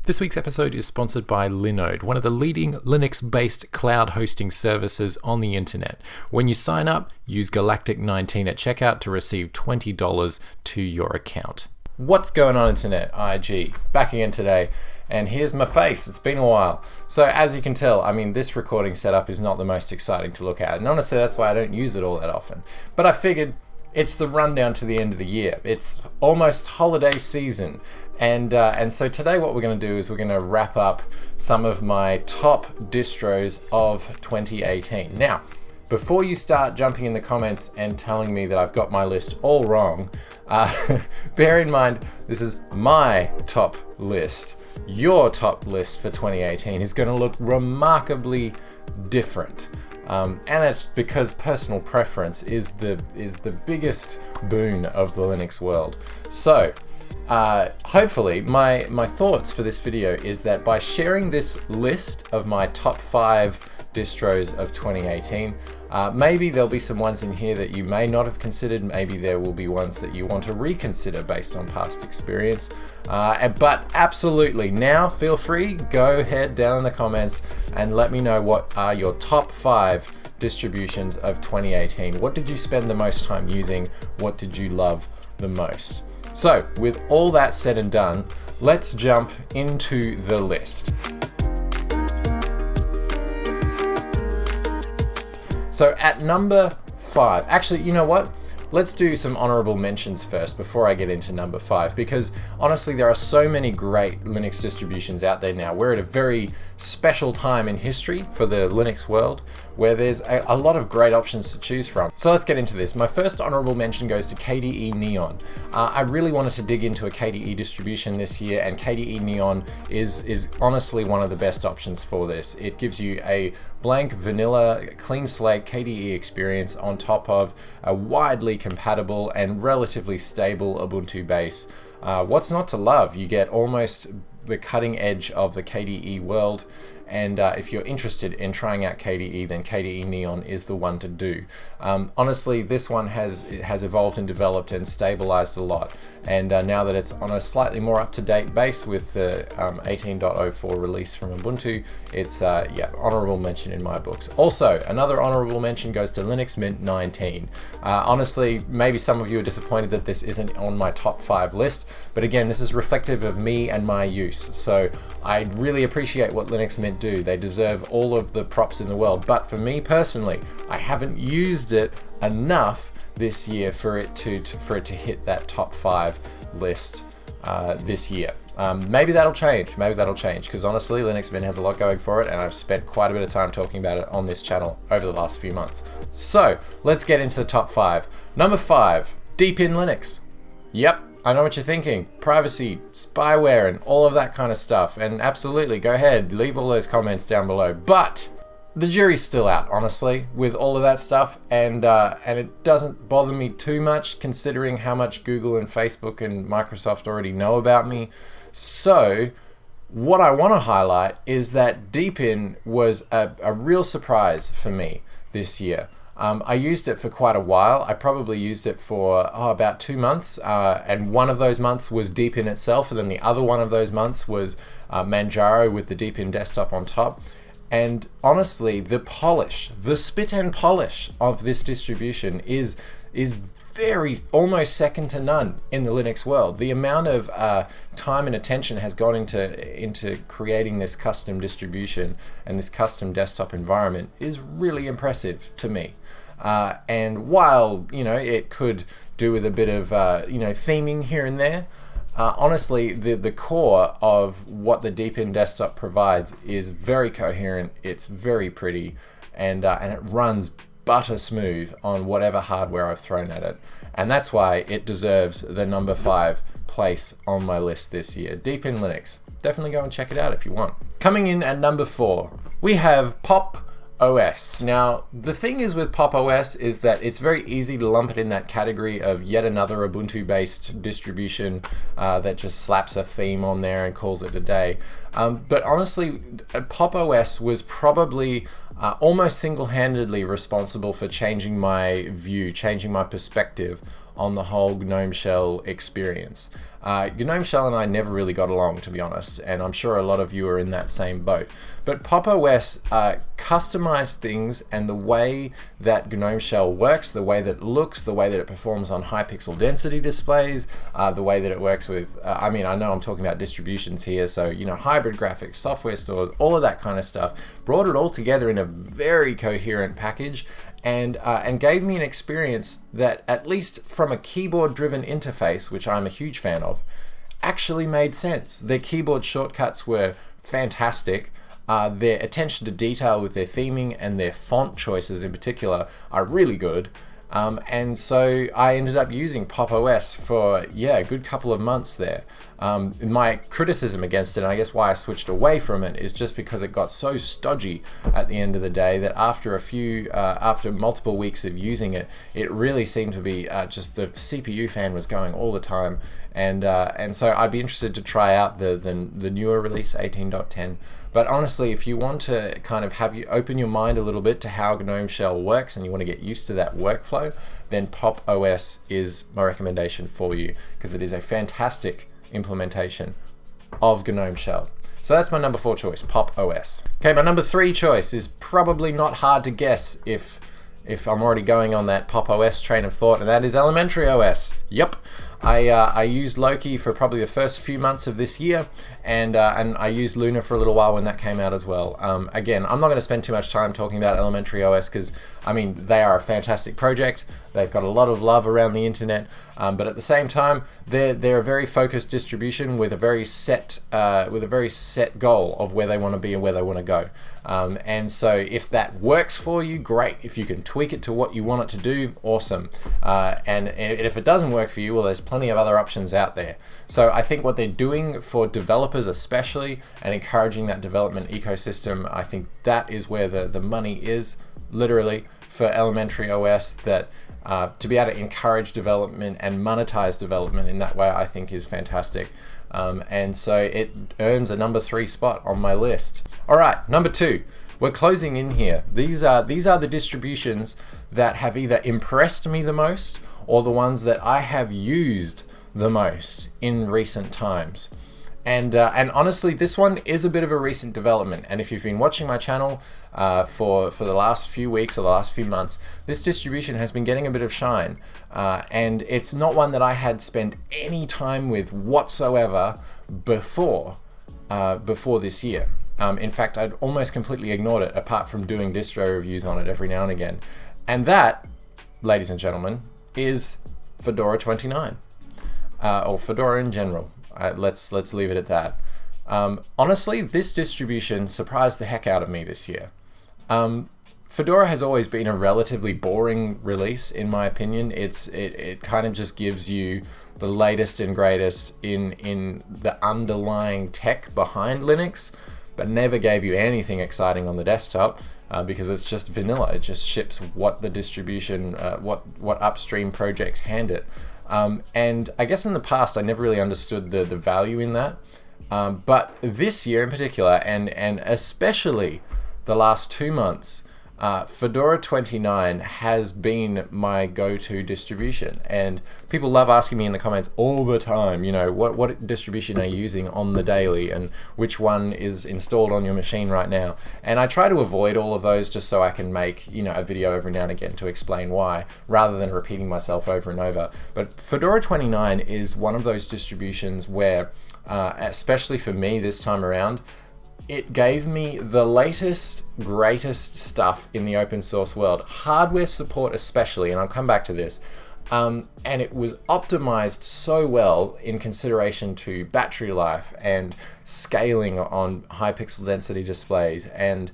This week's episode is sponsored by Linode, one of the leading Linux-based cloud hosting services on the internet. When you sign up, use Galactic19 at checkout to receive $20 to your account. What's going on, Internet? IG, back again today, and here's my face. It's been a while. So as you can tell, this recording setup is not the most exciting to look at, and honestly that's why I don't use it all that often. But I figured it's the rundown to the end of the year. It's almost holiday season. And so today what we're going to do is we're going to wrap up some of my top distros of 2018. Now, before you start jumping in the comments and telling me that I've got my list all wrong, bear in mind this is my top list. Your top list for 2018 is going to look remarkably different. And that's because personal preference is the biggest boon of the Linux world. So, hopefully my thoughts for this video is that by sharing this list of my top 5 distros of 2018, maybe there'll be some ones in here that you may not have considered, maybe there will be ones that you want to reconsider based on past experience, but absolutely, now feel free, go ahead down in the comments and let me know what are your top 5 distributions of 2018. What did you spend the most time using? What did you love the most? So, with all that said and done, let's jump into the list. So at number 5, actually, you know what? Let's do some honorable mentions first before I get into number 5, because honestly there are so many great Linux distributions out there now. We're at a very special time in history for the Linux world where there's a lot of great options to choose from. So let's get into this. My first honorable mention goes to Kde Neon. I really wanted to dig into a KDE distribution this year, and Kde Neon is honestly one of the best options for this. It gives you a blank, vanilla, clean slate KDE experience on top of a widely compatible and relatively stable Ubuntu base. What's not to love? You get almost the cutting edge of the KDE world, and if you're interested in trying out KDE, then Kde Neon is the one to do. Honestly, this one has evolved and developed and stabilized a lot, and now that it's on a slightly more up-to-date base with the 18.04 release from Ubuntu, it's honorable mention in my books. Also, another honorable mention goes to Linux Mint 19. Honestly, maybe some of you are disappointed that this isn't on my top 5 list, but again, this is reflective of me and my use. So I really appreciate what Linux Mint do. They deserve all of the props in the world, but for me personally, I haven't used it enough this year for it to hit that top 5 list this year. Maybe that'll change, because honestly Linux Mint has a lot going for it, and I've spent quite a bit of time talking about it on this channel over the last few months. So let's get into the top 5. Number 5, Deepin Linux. Yep, I know what you're thinking. Privacy, spyware, and all of that kind of stuff. And absolutely, go ahead, leave all those comments down below. But the jury's still out, honestly, with all of that stuff. And it doesn't bother me too much, considering how much Google and Facebook and Microsoft already know about me. So what I want to highlight is that Deepin was a real surprise for me this year. I used it for quite a while. I probably used it for about 2 months, and one of those months was Deepin itself, and then the other one of those months was Manjaro with the Deepin desktop on top. And honestly, the spit and polish of this distribution is very, almost second to none in the Linux world. The amount of time and attention has gone into creating this custom distribution and this custom desktop environment is really impressive to me. And while it could do with a bit of theming here and there, honestly, the core of what the Deepin desktop provides is very coherent. It's very pretty, and it runs butter smooth on whatever hardware I've thrown at it, and that's why it deserves the number 5 place on my list this year. Deepin Linux. Definitely go and check it out if you want. Coming in at number 4, we have Pop! OS. Now, the thing is with Pop! OS is that it's very easy to lump it in that category of yet another Ubuntu-based distribution that just slaps a theme on there and calls it a day. But honestly, Pop! OS was probably almost single-handedly responsible for changing my view, changing my perspective on the whole GNOME Shell experience. GNOME Shell and I never really got along, to be honest, and I'm sure a lot of you are in that same boat. But Pop! OS customized things, and the way that GNOME Shell works, the way that it looks, the way that it performs on high pixel density displays, the way that it works with, I mean, I know I'm talking about distributions here, so, you know, hybrid graphics, software stores, all of that kind of stuff, brought it all together in a very coherent package, and gave me an experience that, at least from a keyboard-driven interface, which I'm a huge fan of, actually made sense. Their keyboard shortcuts were fantastic. Their attention to detail with their theming and their font choices in particular are really good. And so I ended up using Pop! OS for, yeah, a good couple of months there. My criticism against it, and I guess why I switched away from it, is just because it got so stodgy at the end of the day that after multiple weeks of using it, it really seemed to be just the CPU fan was going all the time. And so I'd be interested to try out the newer release 18.10. But honestly, if you want to kind of open your mind a little bit to how GNOME Shell works and you want to get used to that workflow, then Pop! OS is my recommendation for you, because it is a fantastic implementation of GNOME Shell. So that's my number 4 choice, Pop! OS. Okay, my number 3 choice is probably not hard to guess if I'm already going on that Pop! OS train of thought, and that is Elementary OS. Yep. I used Loki for probably the first few months of this year, and I used Luna for a little while when that came out as well. Again, I'm not going to spend too much time talking about Elementary OS because, I mean, they are a fantastic project. They've got a lot of love around the internet, but at the same time, they're a very focused distribution with a very set goal of where they want to be and where they want to go. And so if that works for you, great. If you can tweak it to what you want it to do, awesome. And if it doesn't work for you, well, there's plenty of other options out there. So I think what they're doing for developers especially, and encouraging that development ecosystem, I think that is where the money is, literally, for Elementary OS, that to be able to encourage development and monetize development in that way, I think is fantastic. And so it earns a number 3 spot on my list. All right, number 2. We're closing in here. These are the distributions that have either impressed me the most or the ones that I have used the most in recent times. And honestly, this one is a bit of a recent development. And if you've been watching my channel for the last few weeks or the last few months, this distribution has been getting a bit of shine. And it's not one that I had spent any time with whatsoever before this year. In fact, I'd almost completely ignored it, apart from doing distro reviews on it every now and again. And that, ladies and gentlemen, is Fedora 29, or Fedora in general. Let's leave it at that. Honestly, this distribution surprised the heck out of me this year. Fedora has always been a relatively boring release, in my opinion. It kind of just gives you the latest and greatest in the underlying tech behind Linux, but never gave you anything exciting on the desktop. Because it's just vanilla. It just ships what the distribution, what upstream projects hand it. And I guess in the past I never really understood the value in that. But this year in particular, and especially the last 2 months, Fedora 29 has been my go-to distribution, and people love asking me in the comments all the time, you know, what distribution are you using on the daily, and which one is installed on your machine right now. And I try to avoid all of those just so I can make, you know, a video every now and again to explain why, rather than repeating myself over and over. But Fedora 29 is one of those distributions where, especially for me this time around, it gave me the latest, greatest stuff in the open source world. Hardware support especially, and I'll come back to this. And it was optimized so well in consideration to battery life and scaling on high pixel density displays, and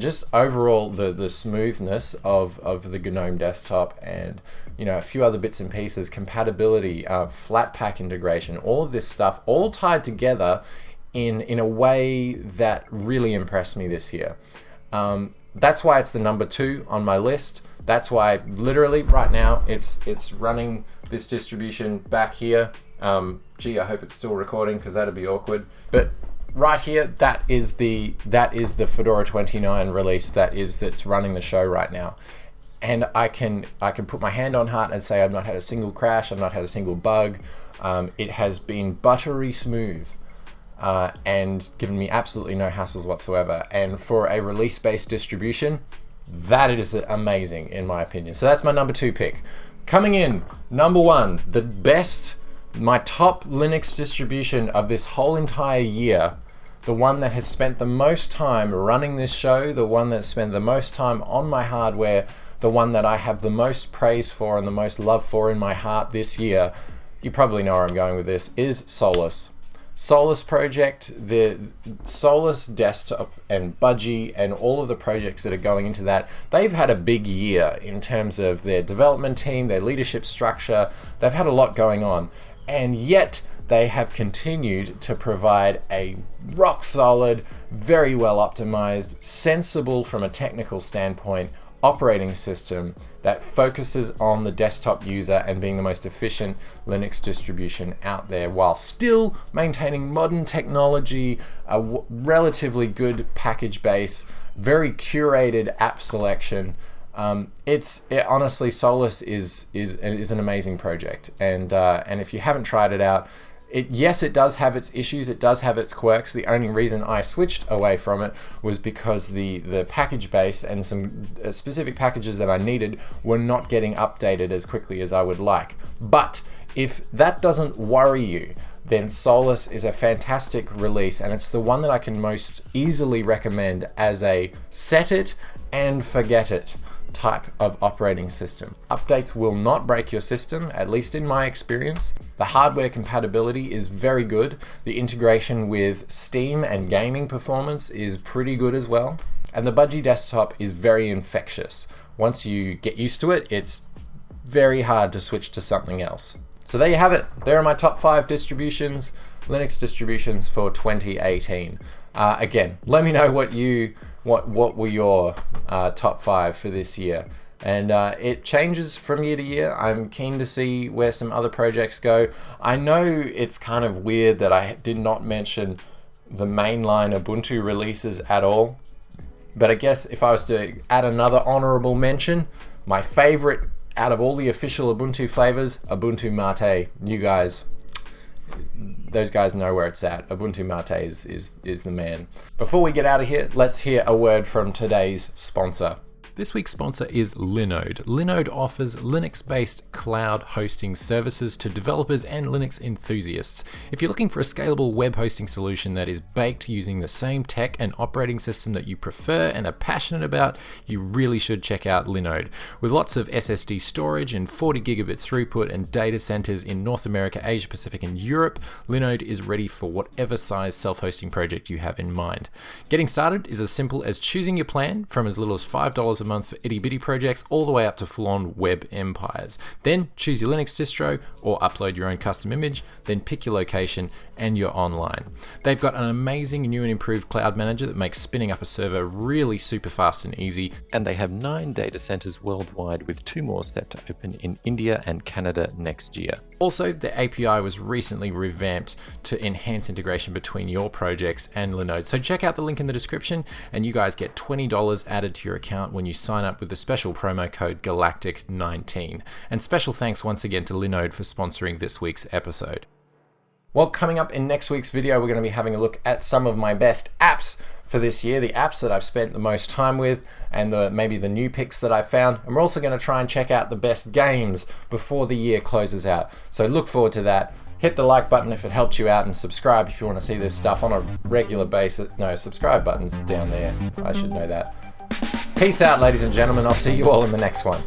just overall the smoothness of the GNOME desktop, and, you know, a few other bits and pieces, compatibility, Flatpak integration, all of this stuff all tied together in a way that really impressed me this year. That's why it's the number 2 on my list. That's why literally right now it's running this distribution back here. Gee, I hope it's still recording, because that'd be awkward. But right here, that is the Fedora 29 release that's running the show right now. and I can put my hand on heart and say I've not had a single crash, I've not had a single bug. It has been buttery smooth and given me absolutely no hassles whatsoever. And for a release-based distribution, that is amazing in my opinion. So that's my number 2 pick. Coming in, number 1, the best, my top Linux distribution of this whole entire year, the one that has spent the most time running this show, the one that spent the most time on my hardware, the one that I have the most praise for and the most love for in my heart this year, you probably know where I'm going with this, is Solus. Solus project, the Solus desktop and Budgie and all of the projects that are going into that, they've had a big year in terms of their development team, their leadership structure. They've had a lot going on, and yet they have continued to provide a rock solid, very well optimized, sensible from a technical standpoint operating system that focuses on the desktop user and being the most efficient Linux distribution out there, while still maintaining modern technology, a relatively good package base, very curated app selection. Honestly, Solus is an amazing project, and if you haven't tried it out, yes, it does have its issues, it does have its quirks. The only reason I switched away from it was because the package base and some specific packages that I needed were not getting updated as quickly as I would like. But if that doesn't worry you, then Solus is a fantastic release, and it's the one that I can most easily recommend as a set it and forget it type of operating system. Updates will not break your system, at least in my experience. The hardware compatibility is very good. The integration with Steam and gaming performance is pretty good as well. And the Budgie desktop is very infectious. Once you get used to it, it's very hard to switch to something else. So there you have it. There are my top 5 distributions, Linux distributions for 2018. Again, let me know what were your top 5 for this year. And it changes from year to year. I'm keen to see where some other projects go. I know it's kind of weird that I did not mention the mainline Ubuntu releases at all, but I guess if I was to add another honorable mention, my favorite out of all the official Ubuntu flavors, Ubuntu Mate. You guys, those guys know where it's at. Ubuntu Mate is the man. Before we get out of here, let's hear a word from today's sponsor. This week's sponsor is Linode. Linode offers Linux-based cloud hosting services to developers and Linux enthusiasts. If you're looking for a scalable web hosting solution that is baked using the same tech and operating system that you prefer and are passionate about, you really should check out Linode. With lots of SSD storage and 40 gigabit throughput and data centers in North America, Asia Pacific, and Europe, Linode is ready for whatever size self-hosting project you have in mind. Getting started is as simple as choosing your plan from as little as $5 a month for itty-bitty projects all the way up to full-on web empires. Then choose your Linux distro or upload your own custom image, then pick your location and you're online. They've got an amazing new and improved cloud manager that makes spinning up a server really super fast and easy, and they have 9 data centers worldwide with 2 more set to open in India and Canada next year. Also, the API was recently revamped to enhance integration between your projects and Linode. So check out the link in the description and you guys get $20 added to your account when you sign up with the special promo code Galactic19. And special thanks once again to Linode for sponsoring this week's episode. Well, coming up in next week's video, we're going to be having a look at some of my best apps for this year, the apps that I've spent the most time with, and maybe the new picks that I've found. And we're also going to try and check out the best games before the year closes out. So look forward to that. Hit the like button if it helped you out, and subscribe if you want to see this stuff on a regular basis. No, subscribe button's down there. I should know that. Peace out, ladies and gentlemen. I'll see you all in the next one.